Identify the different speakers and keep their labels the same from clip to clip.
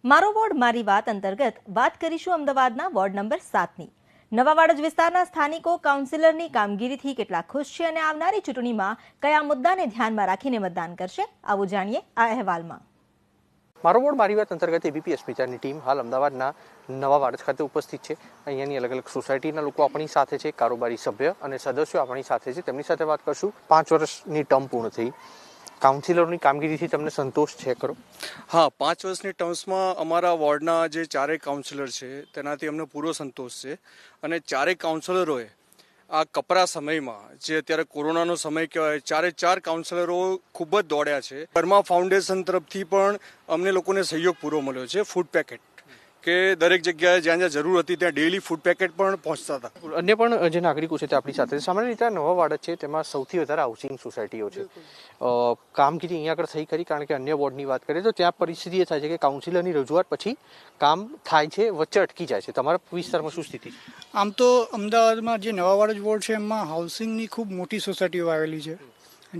Speaker 1: મારો વોર્ડ મારી વાત અંતર્ગત વાત કરીશું અમદાવાદના વોર્ડ નંબર 7ની. નવા વાડજ વિસ્તારના સ્થાનિકો કાઉન્સિલરની કામગીરીથી કેટલા ખુશ છે અને આવનારી ચૂંટણીમાં કયા મુદ્દાને ધ્યાનમાં રાખીને મતદાન કરશે, આવું જાણીએ આ અહેવાલમાં.
Speaker 2: મારો વોર્ડ મારી વાત અંતર્ગત એબીપી અસ્મિતાની ટીમ હાલ અમદાવાદના નવા વાડજ ખાતે ઉપસ્થિત છે. અહીંયાની અલગ અલગ સોસાયટીના લોકો આપણી સાથે છે, કારોબારી સભ્ય અને સદસ્યો આપણી સાથે છે. તેમની સાથે વાત કરશું. 5 વર્ષની ટર્મ પૂર્ણ થઈ, કાઉન્સિલરોની કામગીરીથી તમને સંતોષ છે ખરો?
Speaker 3: હા, 5 વર્ષની ટર્મ્સમાં અમારા વોર્ડના જે ચારેય કાઉન્સિલર છે તેનાથી અમને પૂરો સંતોષ છે. અને ચારેય કાઉન્સિલરોએ આ કપરા સમયમાં, જે અત્યારે કોરોનાનો સમય કહેવાય, ચાર કાઉન્સિલરો ખૂબ જ દોડ્યા છે. વર્મા ફાઉન્ડેશન તરફથી પણ અમને લોકોને સહયોગ પૂરો મળ્યો છે. ફૂડ પેકેટ કે દરેક જગ્યાએ જ્યાં જ્યાં જરૂર હતી ત્યાં ડેઇલી ફૂડ પેકેટ પણ પહોંચતા હતા.
Speaker 2: અન્ય પણ જે નાગરિકો છે તે આપણી સાથે. સામાન્ય રીતે નવા વાડજ છે તેમાં સૌથી વધારે હાઉસિંગ સોસાયટીઓ છે. કામગીરી અહીંયા આગળ થઈ કરી, કારણ કે અન્ય વોર્ડની વાત કરીએ તો ત્યાં પરિસ્થિતિ એ થાય છે કે કાઉન્સિલરની રજૂઆત પછી કામ થાય છે, વચ્ચે અટકી જાય છે. તમારા વિસ્તારમાં શું સ્થિતિ છે?
Speaker 4: આમ તો અમદાવાદમાં જે નવા વાડજ વોર્ડ છે એમાં હાઉસિંગની ખૂબ મોટી સોસાયટીઓ આવેલી છે,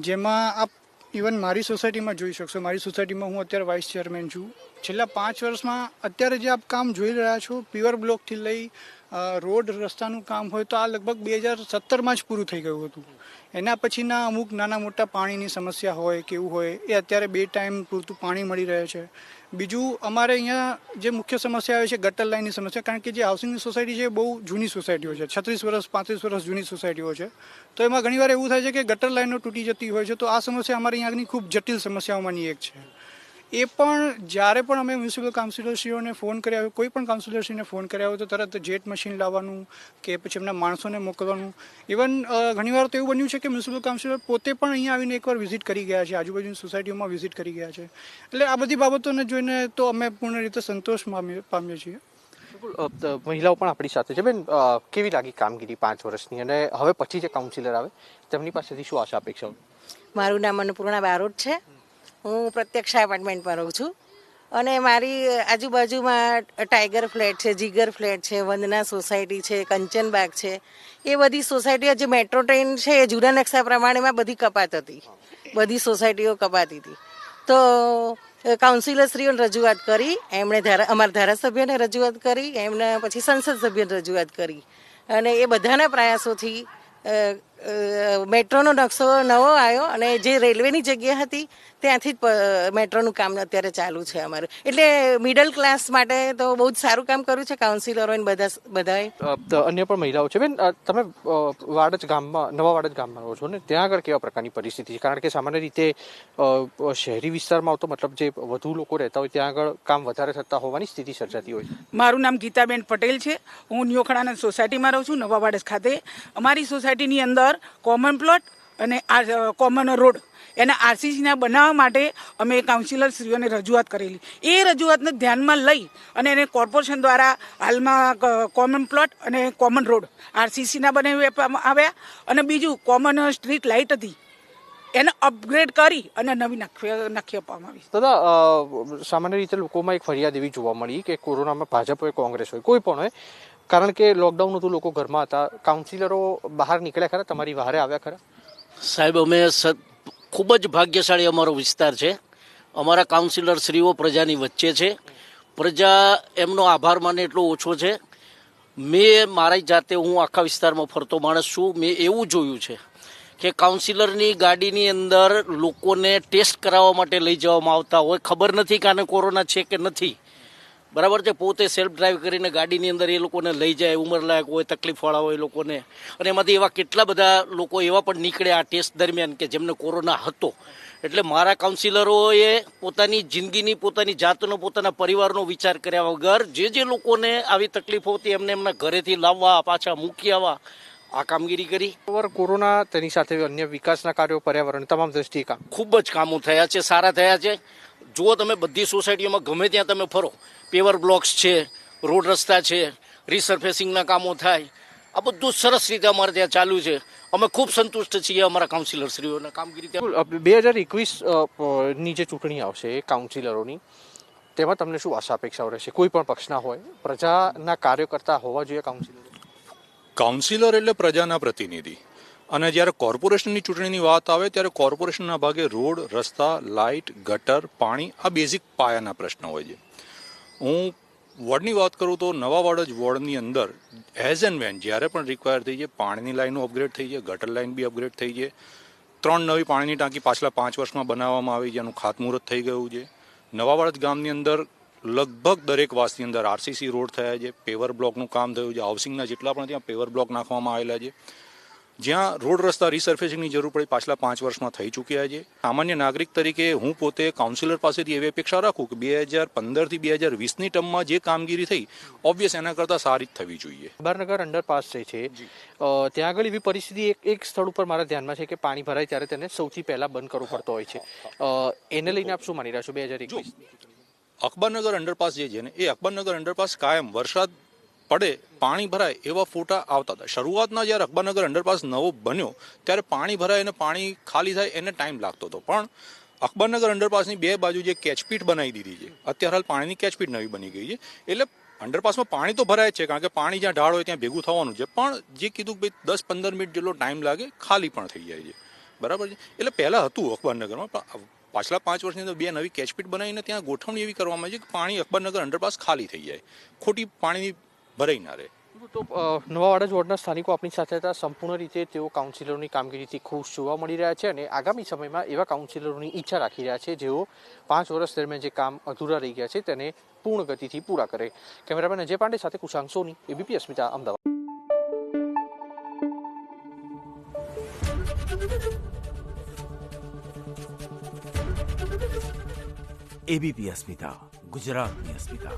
Speaker 4: જેમાં આપ ઇવન મારી સોસાયટીમાં જોઈ શકશો. મારી સોસાયટીમાં હું અત્યારે વાઇસ ચેરમેન છું. છેલ્લા 5 વર્ષમાં અત્યારે જે આપ કામ જોઈ રહ્યા છો, પીવર બ્લોકથી લઈ રોડ રસ્તાનું કામ હોય તો આ લગભગ 2017માં જ પૂરું થઈ ગયું હતું. એના પછીના અમુક નાના મોટા પાણીની સમસ્યા હોય કે એવું હોય, એ અત્યારે 2 ટાઈમ પૂરતું પાણી મળી રહે છે. બીજું અમારે અહીંયા જે મુખ્ય સમસ્યા આવે છે ગટર લાઇનની સમસ્યા, કારણ કે જે હાઉસિંગની સોસાયટી છે બહુ જૂની સોસાયટીઓ છે, 36 વર્ષ 35 વર્ષ જૂની સોસાયટીઓ છે. તો એમાં ઘણીવાર એવું થાય છે કે ગટર લાઇનો તૂટી જતી હોય છે. તો આ સમસ્યા અમારી અહીંયાની ખૂબ જટિલ સમસ્યાઓમાંની એક છે. એ પણ જ્યારે પણ અમે મ્યુનિસિપલ કાઉન્સિલરશ્રીઓને ફોન કર્યા હોય, કોઈ પણ કાઉન્સિલરશ્રીને ફોન કર્યા હોય તો તરત જેટ મશીન લાવવાનું કે પછી એમના માણસોને મોકલવાનું. ઇવન ઘણીવાર તો એવું બન્યું છે કે મ્યુનિસિપલ કાઉન્સિલર પોતે પણ અહીંયા આવીને એકવાર વિઝિટ કરી ગયા છે, આજુબાજુની સોસાયટીઓમાં વિઝિટ કરી ગયા છે. એટલે આ બધી બાબતોને જોઈને તો અમે પૂર્ણ રીતે સંતોષ પામીએ છીએ.
Speaker 2: મહિલાઓ પણ આપણી સાથે છે. બેન, કેવી લાગી કામગીરી 5 વર્ષની, અને હવે પછી જે કાઉન્સિલર આવે તેમની પાસેથી શું આશા અપેક્ષા?
Speaker 5: મારું નામ અન્નપૂર્ણા બારોટ છે. હું પ્રત્યક્ષા એપાર્ટમેન્ટમાં રહું છું અને મારી આજુબાજુમાં ટાઈગર ફ્લેટ છે, જીગર ફ્લેટ છે, વંદના સોસાયટી છે, કંચનબાગ છે. એ બધી સોસાયટીઓ, જે મેટ્રો ટ્રેન છે એ જૂના નકશા પ્રમાણેમાં બધી કપાત હતી, બધી સોસાયટીઓ કપાતી હતી. તો કાઉન્સિલરશ્રીઓને રજૂઆત કરી, એમણે અમારા ધારાસભ્યને રજૂઆત કરી, એમને પછી સંસદ સભ્યને રજૂઆત કરી, અને એ બધાના પ્રયાસોથી મેટ્રોનો નકશો નવો આવ્યો અને જે રેલવેની જગ્યા હતી ત્યાંથી જ મેટ્રોનું કામ અત્યારે ચાલુ છે અમારે. એટલે મિડલ ક્લાસ માટે તો બહુ જ સારું કામ કર્યું છે કાઉન્સિલરોએ બધાએ.
Speaker 2: અન્ય પણ મહિલાઓ છે. બેન, તમે વાડજ ગામમાં, નવા વાડજ ગામમાં રહો છો ને, ત્યાં આગળ કેવા પ્રકારની પરિસ્થિતિ છે? કારણ કે સામાન્ય રીતે શહેરી વિસ્તારમાં તો મતલબ જે વધુ લોકો રહેતા હોય ત્યાં આગળ કામ વધારે થતા હોવાની સ્થિતિ સર્જાતી હોય.
Speaker 6: મારું નામ ગીતાબેન પટેલ છે. હું ન્યોખડાના સોસાયટીમાં રહું છું, નવા વાડજ ખાતે. અમારી સોસાયટીની અંદર કોમન પ્લોટ અને કોમન રોડ એના આરસીસીના બનાવવા માટે અમે કાઉન્સિલરશ્રીઓને રજૂઆત કરેલી. એ રજૂઆતને ધ્યાનમાં લઈ અને એને કોર્પોરેશન દ્વારા હાલમાં કોમન પ્લોટ અને કોમન રોડ આરસીસીના બનાવી આવ્યા. અને બીજું કોમન સ્ટ્રીટ લાઇટ હતી એને અપગ્રેડ કરી અને નવી નાખી આપવામાં આવી.
Speaker 2: દાદા, સામાન્ય રીતે લોકોમાં એક ફરિયાદ એવી જોવા મળી કે કોરોનામાં ભાજપ હોય, કોંગ્રેસ હોય, કોઈ પણ હોય, કારણ કે લોકડાઉન હતું, લોકો ઘરમાં હતા, કાઉન્સિલરો બહાર નીકળ્યા ખરા? તમારી વારે આવ્યા ખરા?
Speaker 7: સાહેબ, અમે ખૂબ જ ભાગ્યશાળી અમારો વિસ્તાર છે. અમારા કાઉન્સિલર શ્રીઓ પ્રજાની વચ્ચે છે. પ્રજા એમનો આભાર માને એટલો ઓછો છે. મેં મારી જાતે, હું આખા વિસ્તારમાં ફરતો માણસ છું, મેં એવું જોયું છે કે કાઉન્સિલરની ગાડીની અંદર લોકોને ટેસ્ટ કરાવવા માટે લઈ જવામાં આવતા હોય. ખબર નથી કે આને કોરોના છે કે નથી, બરાબર છે. પોતે સેલ્ફ ડ્રાઈવ કરીને ગાડીની અંદર એ લોકોને લઈ જાય, ઉંમરલાયક હોય, તકલીફવાળા હોય લોકોને. અને એમાંથી એવા કેટલા બધા લોકો એવા પણ નીકળ્યા આ ટેસ્ટ દરમિયાન કે જેમને કોરોના હતો. એટલે મારા કાઉન્સિલરોએ પોતાની જિંદગીની, પોતાની જાતનો, પોતાના પરિવારનો વિચાર કર્યા વગર જે લોકોને આવી તકલીફો હતી એમને એમના ઘરેથી લાવવા, પાછા મૂકી આવવા, આ કામગીરી કરી.
Speaker 2: કોરોના, તેની સાથે અન્ય વિકાસના કાર્યો, પર્યાવરણ, તમામ દ્રષ્ટિએ કામ,
Speaker 7: ખૂબ જ કામો થયા છે, સારા થયા છે. જુઓ તમે, બધી સોસાયટીઓમાં ગમે ત્યાં તમે ફરો, પેવર બ્લોક્સ છે, રોડ રસ્તા છે, રિસર્ફેસિંગના કામો થાય, આ બધું સરસ રીતે અમારે ત્યાં ચાલુ છે. અમે ખૂબ સંતુષ્ટ છીએ અમારા કાઉન્સિલરશ્રીઓના કામગીરી.
Speaker 2: 2021ની જે ચૂંટણી આવશે કાઉન્સિલરોની, તેમાં તમને શું આશા અપેક્ષાઓ રહેશે? કોઈ પણ પક્ષના હોય, પ્રજાના કાર્યકર્તા હોવા જોઈએ કાઉન્સિલર.
Speaker 8: કાઉન્સિલર એટલે પ્રજાના પ્રતિનિધિ. અને જ્યારે કોર્પોરેશનની ચૂંટણીની વાત આવે ત્યારે કોર્પોરેશનના ભાગે રોડ, રસ્તા, લાઇટ, ગટર, પાણી, આ બેઝિક પાયાના પ્રશ્નો હોય છે. હું વોર્ડની વાત કરું તો નવા વાડજ વોર્ડની અંદર એઝ એન્ડ વેન જ્યારે પણ રિક્વાયર થઈ છે, પાણીની લાઈનો અપગ્રેડ થઈ છે, ગટર લાઈન બી અપગ્રેડ થઈ છે, 3 નવી પાણીની ટાંકી પાછલા 5 વર્ષમાં બનાવવામાં આવી, જેનું ખાતમુહૂર્ત થઈ ગયું છે. નવા વાડજ ગામની અંદર લગભગ દરેક વાસની અંદર આરસીસી રોડ થયા છે, પેવર બ્લોકનું કામ થયું છે, હાઉસિંગના જેટલા પણ ત્યાં પેવર બ્લોક નાખવામાં આવેલા છે. જ્યાં રોડ રસ્તા રિસર્ફેસિંગની જરૂર પડી પાછલા 5 વર્ષમાં થઈ ચૂક્યા છે. સામાન્ય નાગરિક તરીકે હું પોતે કાઉન્સિલર પાસેથી એવી અપેક્ષા રાખું કે 2015થી 2020ની ટર્મમાં જે કામગીરી થઈ ઓબ્વિયસ એના કરતાં સારી જ થવી જોઈએ.
Speaker 2: અખબારનગર અંડરપાસ જે છે ત્યાં આગળ એવી પરિસ્થિતિ એક સ્થળ ઉપર મારા ધ્યાનમાં છે કે પાણી ભરાય ત્યારે તેને સૌથી પહેલા બંધ કરવો પડતો હોય છે. એને લઈને આપ શું માની રહ્યા છો? 2021
Speaker 8: અખબારનગર અંડરપાસ જે છે ને એ અખબારનગર અંડરપાસ કાયમ વરસાદ પડે પાણી ભરાય એવા ફોટા આવતા હતા. શરૂઆતના જ્યારે અખબારનગર અંડરપાસ નવો બન્યો ત્યારે પાણી ભરાય અને પાણી ખાલી થાય એને ટાઈમ લાગતો હતો. પણ અખબારનગર અંડરપાસની 2 બાજુ જે કેચપીટ બનાવી દીધી છે, અત્યારે હાલ પાણીની કેચપીટ નવી બની ગઈ છે, એટલે અંડરપાસમાં પાણી તો ભરાય જ છે, કારણ કે પાણી જ્યાં ઢાળ હોય ત્યાં ભેગું થવાનું છે. પણ જે કીધું કે 10-15 મિનિટ જેટલો ટાઈમ લાગે, ખાલી પણ થઈ જાય છે. બરાબર છે. એટલે પહેલાં હતું અખબારનગરમાં, પણ પાછલા 5 વર્ષની અંદર 2 નવી કેચપીટ બનાવીને ત્યાં ગોઠવણી એવી કરવામાં આવી છે કે પાણી અખબારનગર અંડરપાસ ખાલી થઈ જાય, ખોટી પાણીની ભરાઈ ના રહે.
Speaker 2: તો નવા વાડજ વોર્ડના સ્થાનિકો આપણી સાથે હતા. સંપૂર્ણ રીતે તેઓ કાઉન્સિલરોની કામગીરીથી ખુશ જોવા મળી રહ્યા છે અને આગામી સમયમાં એવા કાઉન્સિલરોની ઈચ્છા રાખી રહ્યા છે જેઓ 5 વર્ષ દરમિયાન જે કામ અધૂરા રહી ગયા છે તેને પૂર્ણ ગતિથી પૂરા કરે. કેમેરામેન અજય પાંડે સાથે કુશાંક સોની, એબીપી અસ્મિતા, અમદાવાદ.
Speaker 9: એબીપી અસ્મિતા, ગુજરાતની અસ્મિતા.